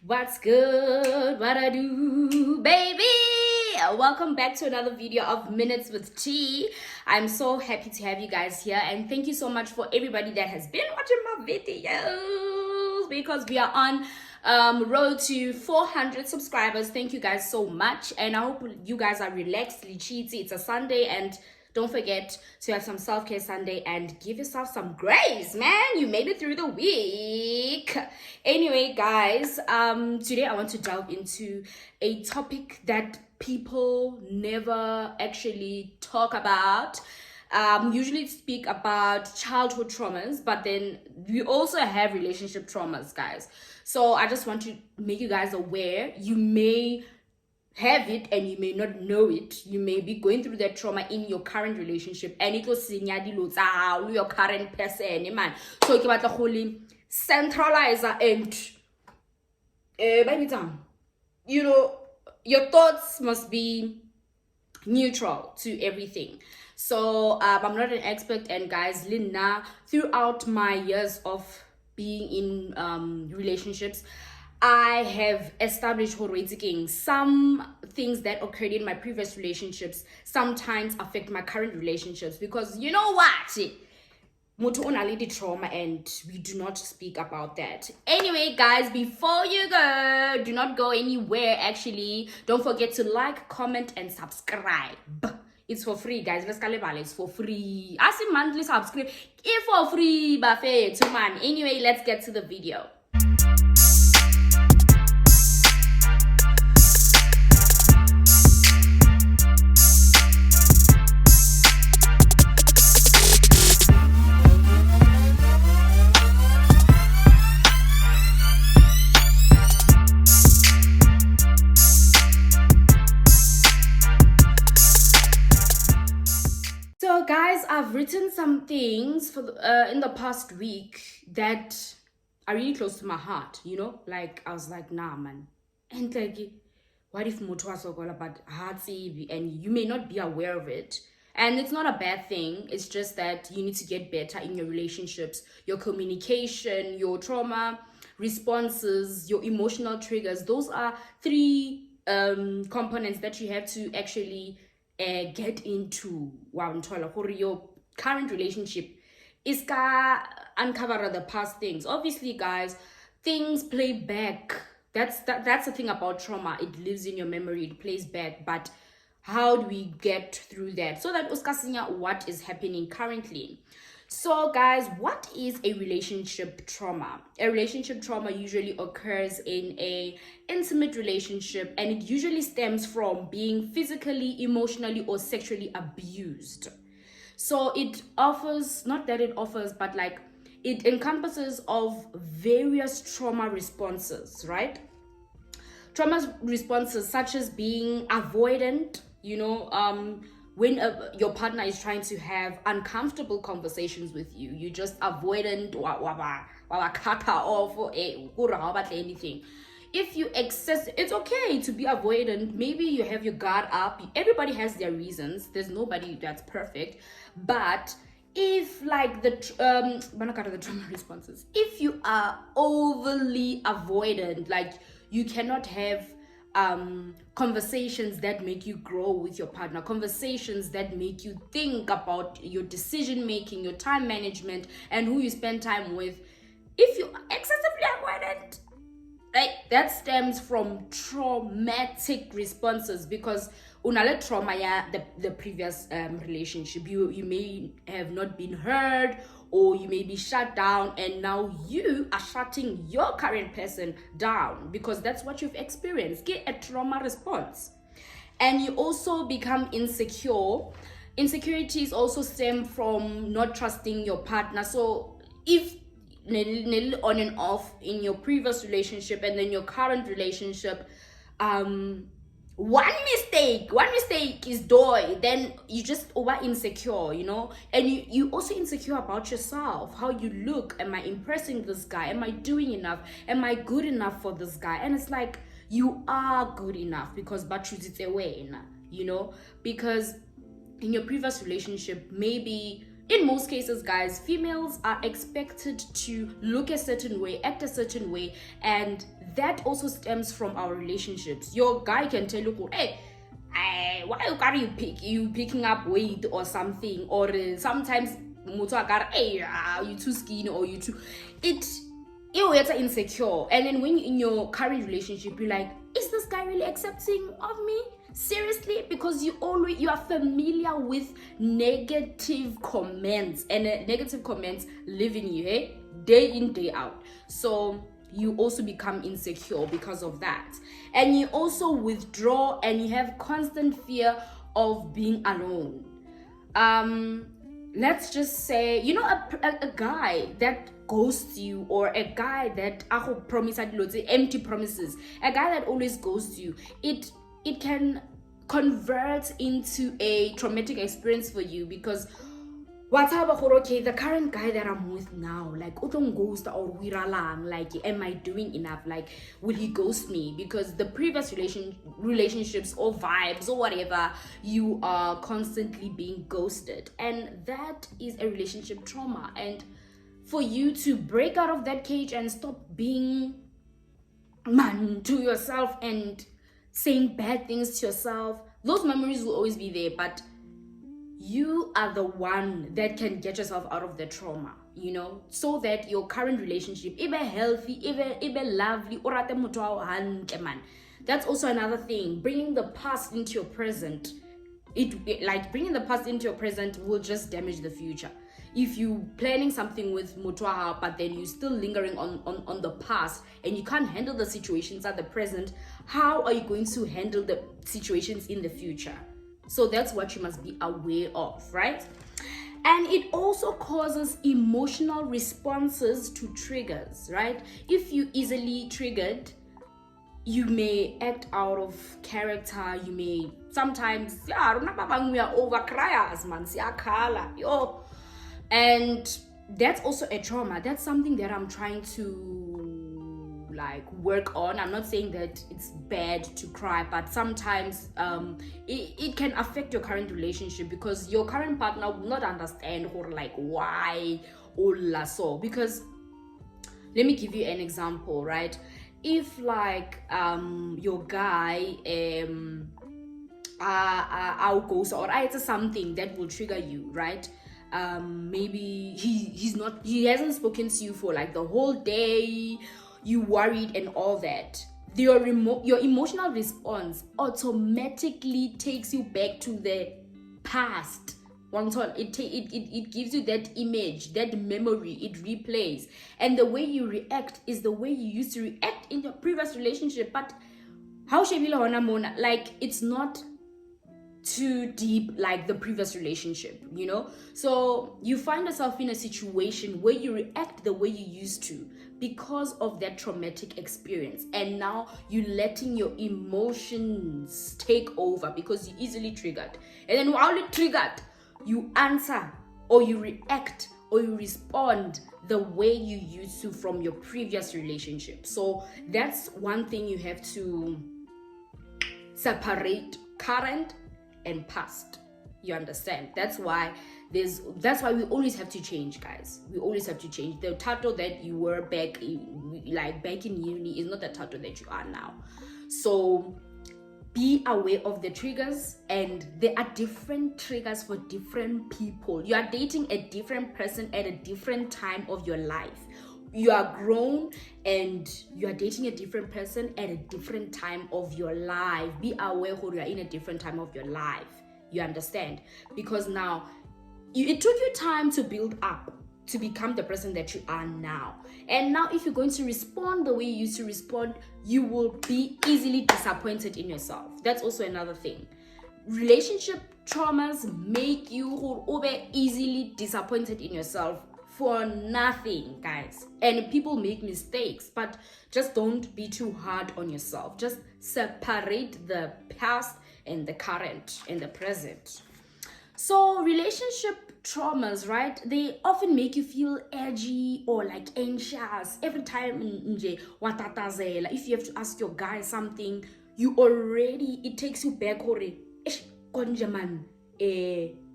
What's good? What I do, baby? Welcome back to another video of Minutes with T. I'm so happy to have you guys here, and thank you so much for everybody that has been watching my videos because we are on road to 400 subscribers. Thank you guys so much, and I hope you guys are relaxed, lichiti. It's a Sunday, and don't forget to have some self-care Sunday and give yourself some grace, man. You made it through the week. Anyway, guys, today I want to delve into a topic that people never actually talk about. Usually speak about childhood traumas, but then we also have relationship traumas, guys. So I just want to make you guys aware. You may have it and you may not know it. You may be going through that trauma in your current relationship, and it will senya dilo tsa your current person, man. So ke batla go le centralizer and you know, your thoughts must be neutral to everything. So I'm not an expert, and guys, Lina, throughout my years of being in relationships, I have established some things that occurred in my previous relationships sometimes affect my current relationships, because you know what? Mutu onalidi trauma, and we do not speak about that. Anyway, guys, before you go, do not go anywhere. Actually, don't forget to like, comment, and subscribe. It's for free, guys. It's for free. I see monthly subscribe. It's for free, buffet, man. Anyway, let's get to the video. So guys, I've written some things for in the past week that are really close to my heart, you know? Like, I was like, nah, man. And like, what if Moto was all about heartsy, and you may not be aware of it? And it's not a bad thing. It's just that you need to get better in your relationships, your communication, your trauma responses, your emotional triggers. Those are three components that you have to actually get into your current relationship is ka uncover the past things. Obviously, guys, things play back. That's the thing about trauma. It lives in your memory, it plays back. But how do we get through that so that uskasinya what is happening currently? So guys, what is a relationship trauma? A relationship trauma usually occurs in a intimate relationship, and it usually stems from being physically, emotionally, or sexually abused. So it offers, not that it offers, but like it encompasses of various trauma responses, right? Trauma responses such as being avoidant, you know, when your partner is trying to have uncomfortable conversations with you, you just avoidant or anything. If you excess, it's okay to be avoidant. Maybe you have your guard up. Everybody has their reasons. There's nobody that's perfect. But if like the trauma responses, if you are overly avoidant, like you cannot have conversations that make you grow with your partner, conversations that make you think about your decision making, your time management, and who you spend time with. If you excessively avoidant, right, that stems from traumatic responses, because unale trauma ya the previous relationship, you may have not been heard, or you may be shut down, and now you are shutting your current person down because that's what you've experienced. Get a trauma response. And you also become insecure. Insecurities also stem from not trusting your partner. So if on and off in your previous relationship and then your current relationship, one mistake is doy, then you just over insecure, you know. And you also insecure about yourself, how you look. Am I impressing this guy? Am I doing enough? Am I good enough for this guy? And it's like, you are good enough, because but choose it away, you know, because in your previous relationship, maybe in most cases, guys, females are expected to look a certain way, act a certain way, and that also stems from our relationships. Your guy can tell you, hey, why you picking up weight or something, or sometimes hey, you too skinny, or you too you're insecure. And then when you're in your current relationship, you're like, is this guy really accepting of me? Seriously? Because you are familiar with negative comments, and negative comments live in you, hey, day in, day out. So you also become insecure because of that, and you also withdraw, and you have constant fear of being alone. Let's just say, a guy that ghosts you, or a guy that empty promises, a guy that always ghosts you, it can convert into a traumatic experience for you, because what's up, okay, the current guy that I'm with now, like, utong ghost or wiralang, like, am I doing enough? Like, will he ghost me? Because the previous relationships or vibes or whatever, you are constantly being ghosted, and that is a relationship trauma. And for you to break out of that cage and stop being man to yourself and saying bad things to yourself, those memories will always be there, but you are the one that can get yourself out of the trauma, so that your current relationship, even healthy, even lovely, man. That's also another thing. Bringing the past into your present, bringing the past into your present will just damage the future. If you planning something with mutwaha, but then you're still lingering on the past, and you can't handle the situations at the present, how are you going to handle the situations in the future? So that's what you must be aware of, right? And it also causes emotional responses to triggers, right? If you easily triggered, you may act out of character. You may sometimes, we are over criers, man. And that's also a trauma. That's something that I'm trying to work on. I'm not saying that it's bad to cry, but sometimes it can affect your current relationship, because your current partner will not understand why or so. Because let me give you an example, right? If your guy I'll go or it's something that will trigger you, right? Maybe he hasn't spoken to you for the whole day, you worried and all that. Your emotional response automatically takes you back to the past. It gives you that image, that memory, it replays, and the way you react is the way you used to react in your previous relationship. But how it's not too deep like the previous relationship, so you find yourself in a situation where you react the way you used to because of that traumatic experience, and now you're letting your emotions take over because you're easily triggered. And then while you're triggered, you answer, or you react, or you respond the way you used to from your previous relationship. So that's one thing you have to separate: current and past. You understand? That's why we always have to change, guys. We always have to change. The Tato that you were back in uni is not the Tato that you are now. So be aware of the triggers, and there are different triggers for different people. You are dating a different person at a different time of your life. You are grown and you are dating a different person at a different time of your life. Be aware who you are in a different time of your life. You understand? Because now it took you time to build up to become the person that you are now. And now if you're going to respond the way you used to respond, you will be easily disappointed in yourself. That's also another thing. Relationship traumas make you easily disappointed in yourself for nothing, guys. And people make mistakes, but just don't be too hard on yourself. Just separate the past and the current and the present. So relationship traumas, right? They often make you feel edgy or anxious every time. If you have to ask your guy something, it takes you back.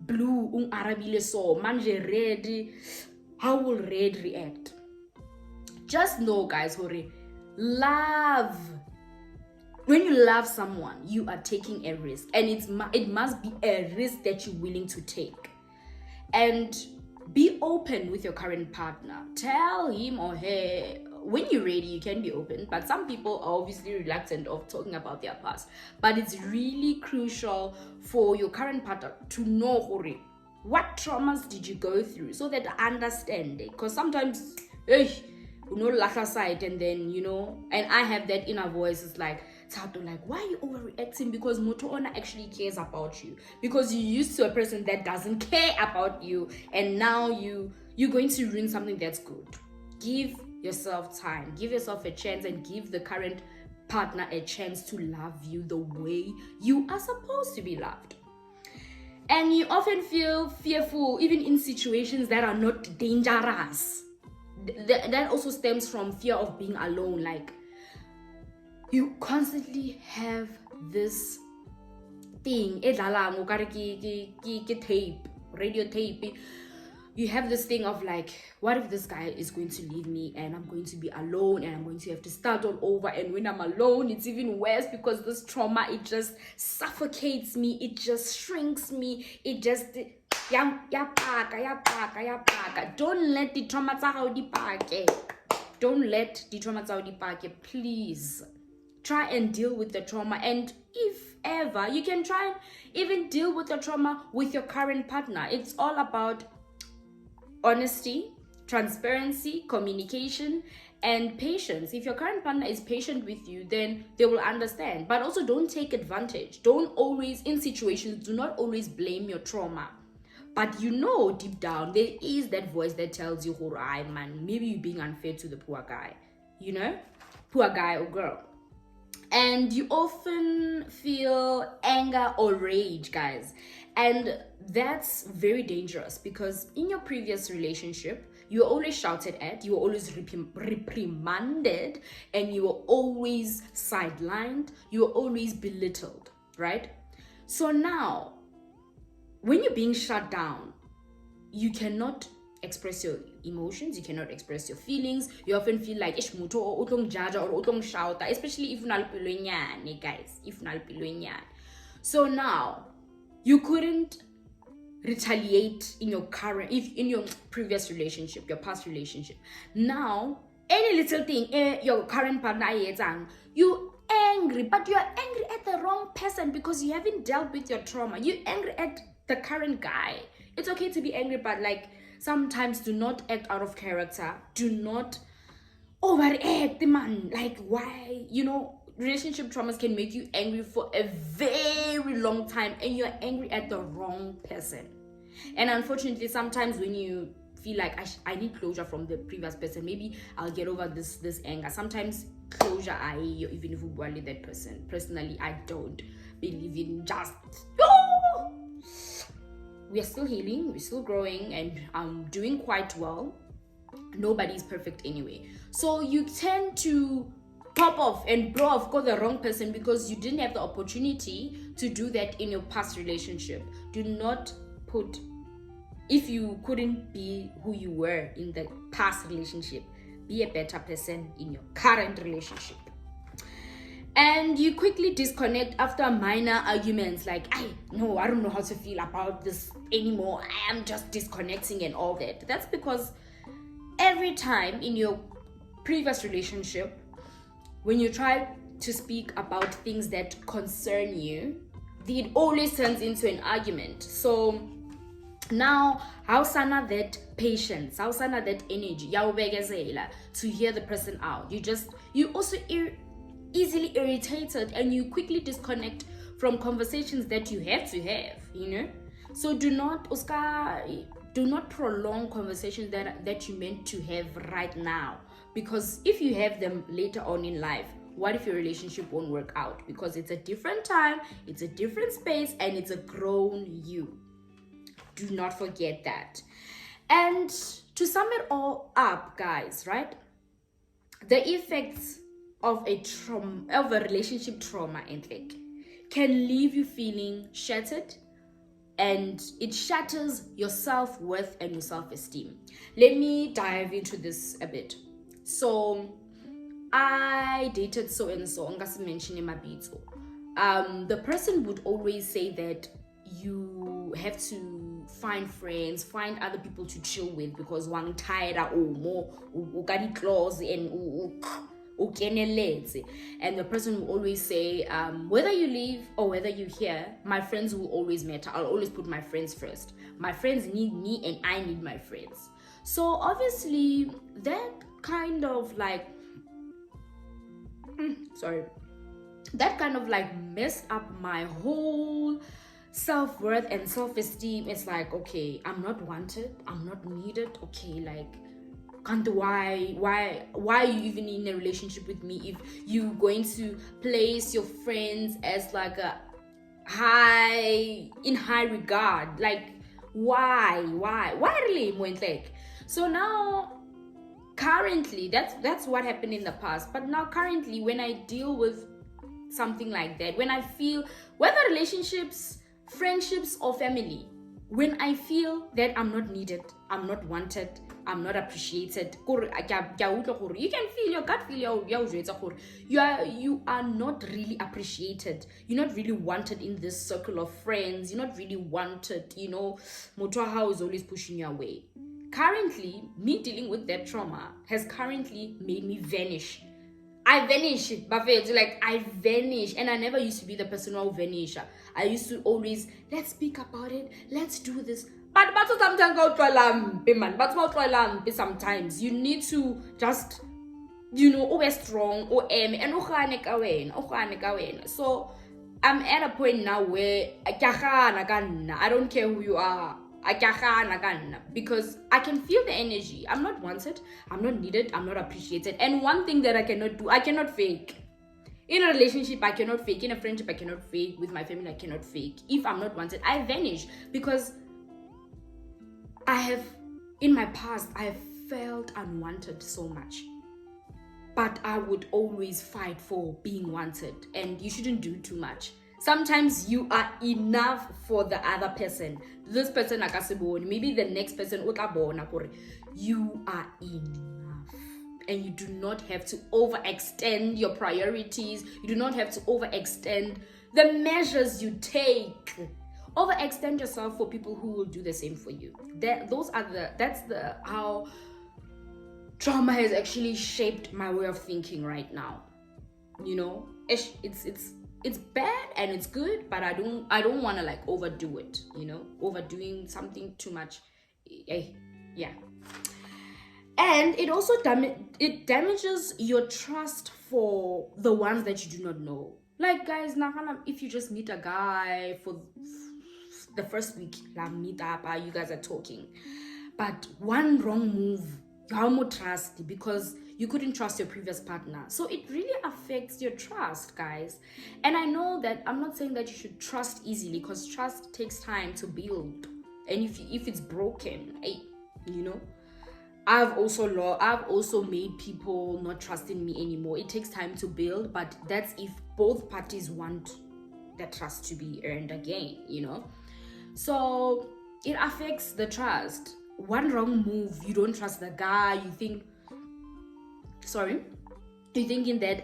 Blue arabile so manje red, how will red react? Just know, guys, hore, love, when you love someone, you are taking a risk, and it must be a risk that you're willing to take. And be open with your current partner. Tell him or her when you're ready. You can be open, but some people are obviously reluctant of talking about their past. But it's really crucial for your current partner to know, hore, what traumas did you go through, so that I understand it. Because sometimes, last side, and then and I have that inner voice. It's like, why are you overreacting? Because Motoona actually cares about you, because you're used to a person that doesn't care about you, and now you're going to ruin something that's good. Give yourself time, give yourself a chance, and give the current partner a chance to love you the way you are supposed to be loved. And you often feel fearful even in situations that are not dangerous. That also stems from fear of being alone. Like, you constantly have this thing, tape, radio tape. You have this thing of like, what if this guy is going to leave me and I'm going to be alone and I'm going to have to start all over? And when I'm alone, it's even worse, because this trauma, it just suffocates me, it just shrinks me, it just don't let the trauma please. Try and deal with the trauma. And if ever, you can try and even deal with the trauma with your current partner. It's all about honesty, transparency, communication, and patience. If your current partner is patient with you, then they will understand. But also, don't take advantage. Don't always, in situations, do not always blame your trauma. But deep down, there is that voice that tells you, man, maybe you're being unfair to the poor guy, poor guy or girl. And you often feel anger or rage, guys. And that's very dangerous, because in your previous relationship, you were always shouted at, you were always reprimanded, and you were always sidelined, you were always belittled, right? So now, when you're being shut down, you cannot express your emotions, you cannot express your feelings. You often feel like muto o utlong judge or utlong shout, especially if unalpilonyane, guys, if unalpilonyane. So now you couldn't retaliate in your previous relationship, your past relationship. Now any little thing your current partner you angry, but you're angry at the wrong person, because you haven't dealt with your trauma. You're angry at the current guy. It's okay to be angry, but like, sometimes do not act out of character. Do not overact, man. Like, why? Relationship traumas can make you angry for a very long time, and you're angry at the wrong person. And unfortunately, sometimes when you feel like I need closure from the previous person, maybe I'll get over this anger. Sometimes closure, even if we bully that person. Personally, I don't believe in just we are still healing, we're still growing, and I'm doing quite well. Nobody's perfect anyway. So you tend to pop off and blow off, the wrong person, because you didn't have the opportunity to do that in your past relationship. Do not if you couldn't be who you were in the past relationship, be a better person in your current relationship. And you quickly disconnect after minor arguments, like, I don't know how to feel about this anymore, I am just disconnecting and all that. That's because every time in your previous relationship, when you try to speak about things that concern you, it always turns into an argument. So now, how sana that patience, how sana that energy, to hear the person out. You also easily irritated, and you quickly disconnect from conversations that you have to have, So do not prolong conversations that you meant to have right now, because if you have them later on in life, what if your relationship won't work out? Because it's a different time, it's a different space, and it's a grown you. Do not forget that. And to sum it all up, guys, right? The effects of a relationship trauma, can leave you feeling shattered, and it shatters your self-worth and your self-esteem. Let me dive into this a bit. So I dated so and so, mentioning my the person would always say that you have to find friends, find other people to chill with, because one tired or more got close and and the person will always say, whether you leave or whether you're here, my friends will always matter. I'll always put my friends first. My friends need me and I need my friends. So obviously that kind of like that kind of like messed up my whole self-worth and self-esteem. It's like, okay, I'm not wanted, I'm not needed. Okay, like, can't why are you even in a relationship with me if you're going to place your friends as like a high regard? Like, why really like? So now currently that's what happened in the past, but now currently when I deal with something like that, when I feel, whether relationships, friendships, or family, when I feel that I'm not needed, I'm not wanted, I'm not appreciated, you can feel, your gut feel, you are not really appreciated, you're not really wanted in this circle of friends, you're not really wanted, Motoha is always pushing you away. Currently, me dealing with that trauma has currently made me vanish. I vanish, like I vanish, and I never used to be the person who vanish. I used to always, let's speak about it, let's do this. But sometimes you need to just, always strong, and so I'm at a point now where I don't care who you are. Because I can feel the energy. I'm not wanted, I'm not needed, I'm not appreciated. And one thing that I cannot do, I cannot fake. In a relationship, I cannot fake. In a friendship, I cannot fake. With my family, I cannot fake. If I'm not wanted, I vanish. Because in my past, I have felt unwanted so much. But I would always fight for being wanted. And you shouldn't do too much. Sometimes you are enough for the other person. This person, maybe the next person, you are enough. And you do not have to overextend your priorities. You do not have to overextend the measures you take. Overextend yourself for people who will do the same for you. That's how trauma has actually shaped my way of thinking right now. It's bad and it's good, but I don't want to like overdo it, overdoing something too much. Yeah. And it also damages your trust for the ones that you do not know. Like, guys, if you just meet a guy for the first week, meet up, you guys are talking, but one wrong move, you have more trust because you couldn't trust your previous partner. So it really affects your trust, guys. And I know that I'm not saying that you should trust easily, because trust takes time to build. And if it's broken, I've also made people not trusting me anymore. It takes time to build, but that's if both parties want that trust to be earned again, So it affects the trust. One wrong move, you don't trust the guy, you're thinking that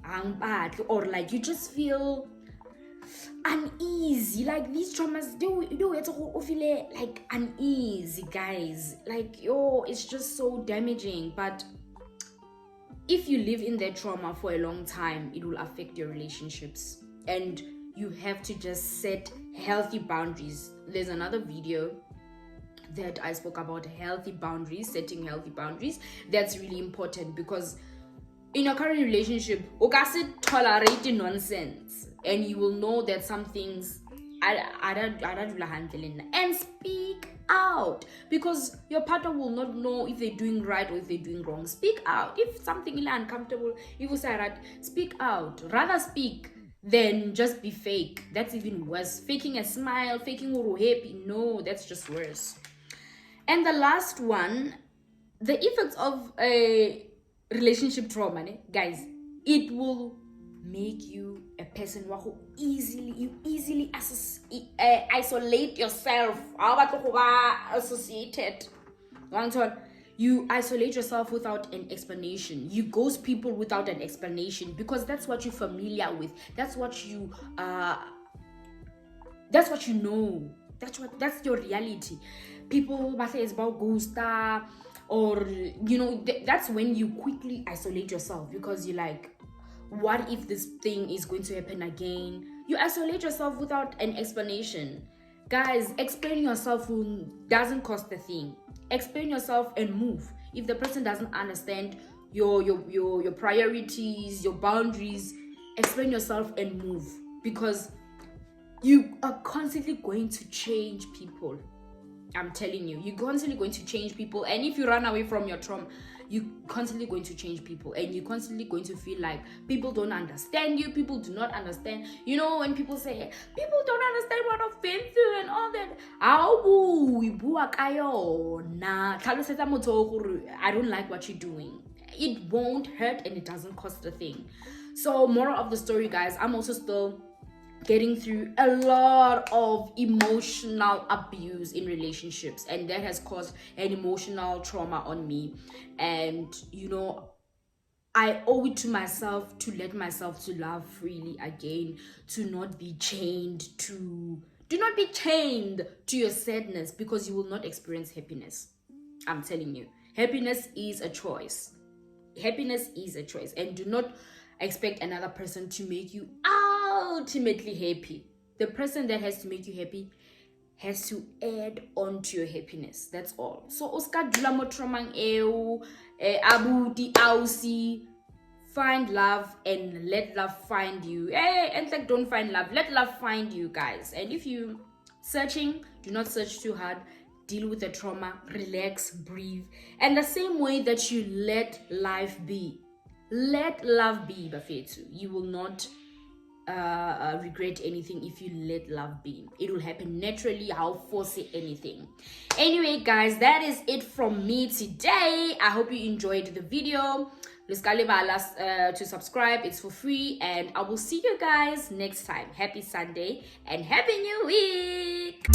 I'm bad, or like you just feel uneasy. Like these traumas, they feel like uneasy, guys. Like, it's just so damaging. But if you live in that trauma for a long time, it will affect your relationships, and you have to just set healthy boundaries. There's another video that I spoke about healthy boundaries, setting healthy boundaries. That's really important, because in a current relationship, you can't tolerate nonsense, and you will know that some things I don't handle, and speak out, because your partner will not know if they're doing right or if they're doing wrong. Speak out. If something is uncomfortable, if you say right, speak out. Rather speak than just be fake. That's even worse. Faking a smile, faking happy. No, that's just worse. And the last one, the effects of a relationship trauma, guys, it will make you a person who easily isolate yourself. Associated. You isolate yourself without an explanation. You ghost people without an explanation because that's what you're familiar with. That's what you know. That's your reality. People say it's about ghoster, or that's when you quickly isolate yourself because you're like, what if this thing is going to happen again? You isolate yourself without an explanation. Guys, explain yourself doesn't cost a thing. Explain yourself and move. If the person doesn't understand your priorities, your boundaries, explain yourself and move, because you are constantly going to change people. I'm telling you, you're constantly going to change people. And if you run away from your trauma, you're constantly going to change people, and you're constantly going to feel like people don't understand you. People do not understand. When people say people don't understand what I've been through and all that, I don't like what you're doing. It won't hurt and it doesn't cost a thing. So moral of the story, guys, I'm also still getting through a lot of emotional abuse in relationships, and that has caused an emotional trauma on me. And I owe it to myself to let myself to love freely again, to not be chained to do not be chained to your sadness, because you will not experience happiness. I'm telling you, happiness is a choice. Happiness is a choice, and do not expect another person to make you ultimately happy. The person that has to make you happy has to add on to your happiness. That's all. So Oscar Dulamo Tromang Abuti Ausi, find love and let love find you. And like, don't find love, let love find you, guys. And if you searching, do not search too hard. Deal with the trauma, relax, breathe. And the same way that you let life be, let love be, Bafetu. You will not regret anything if you let love be. It will happen naturally. I'll force it anything. Anyway, guys, that is it from me today. I hope you enjoyed the video. To subscribe, it's for free, and I will see you guys next time. Happy Sunday and Happy New Week.